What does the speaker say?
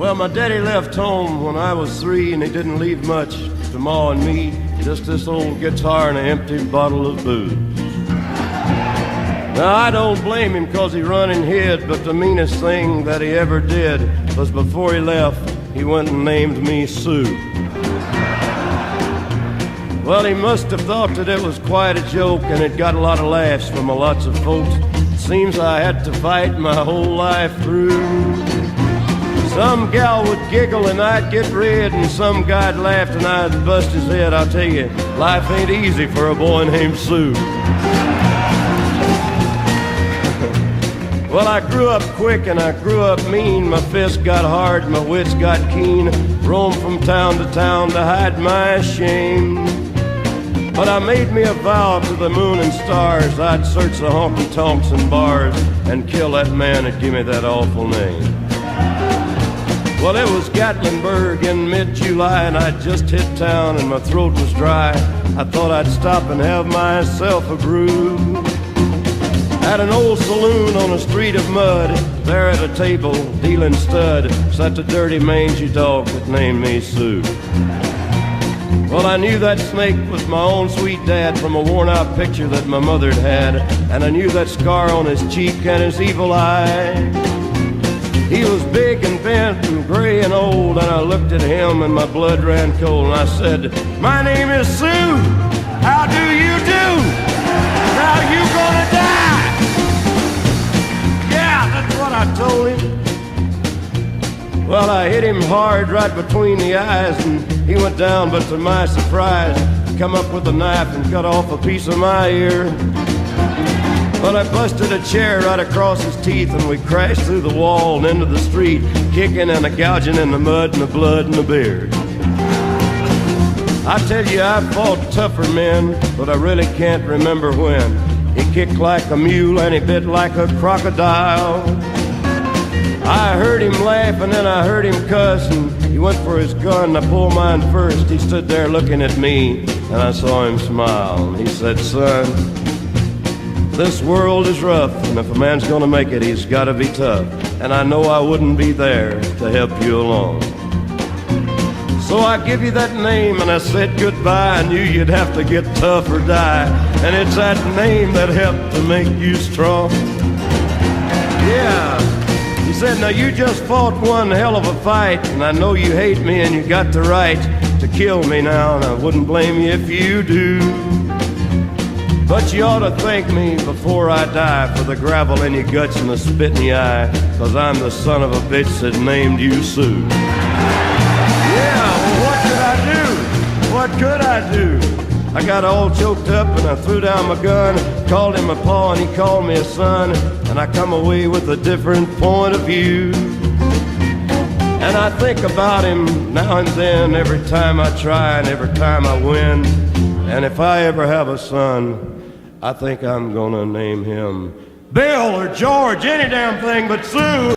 Well, my daddy left home when I was 3, and he didn't leave much to Ma and me, just this old guitar and an empty bottle of booze. Now, I don't blame him 'cause he run and hid, but the meanest thing that he ever did was before he left, he went and named me Sue. Well, he must have thought that it was quite a joke, and it got a lot of laughs from lots of folks. Seems I had to fight my whole life through. Some gal would giggle and I'd get red, and some guy'd laugh and I'd bust his head. I'll tell you, life ain't easy for a boy named Sue. Well, I grew up quick and I grew up mean. My fists got hard, my wits got keen. Roamed from town to hide my shame. But I made me a vow to the moon and stars, I'd search the honky-tonks and bars and kill that man that gave me that awful name. Well, it was Gatlinburg in mid-July, and I'd just hit town and my throat was dry. I thought I'd stop and have myself a brew. At an old saloon on a street of mud, there at a table, dealing stud, sat the dirty mangy dog that named me Sue. Well, I knew that snake was my own sweet dad from a worn-out picture that my mother'd had, and I knew that scar on his cheek and his evil eye. He was big and bent and gray and old, and I looked at him and my blood ran cold, and I said, "My name is Sue. How do you do? Now you gonna die?" Yeah, that's what I told him. Well, I hit him hard right between the eyes, and he went down, but to my surprise, come up with a knife and cut off a piece of my ear. But I busted a chair right across his teeth, and we crashed through the wall and into the street, kicking and gouging in the mud and the blood and the beard. I tell you, I fought tougher men, but I really can't remember when. He kicked like a mule and he bit like a crocodile. I heard him laugh and then I heard him cuss, and he went for his gun. I pulled mine first. He stood there looking at me, and I saw him smile. And he said, "Son, this world is rough, and if a man's gonna make it, he's gotta be tough. And I know I wouldn't be there to help you along. So I give you that name and I said goodbye. I knew you'd have to get tough or die, and it's that name that helped to make you strong." Yeah. He said, "Now you just fought one hell of a fight, and I know you hate me and you got the right to kill me now, and I wouldn't blame you if you do. But you ought to thank me before I die for the gravel in your guts and the spit in your eye, 'cause I'm the son of a bitch that named you Sue." Yeah, well, what could I do? What could I do? I got all choked up and I threw down my gun, called him a pa and he called me a son, and I come away with a different point of view. And I think about him now and then, every time I try and every time I win. And if I ever have a son, I think I'm gonna name him Bill or George, any damn thing but Sue.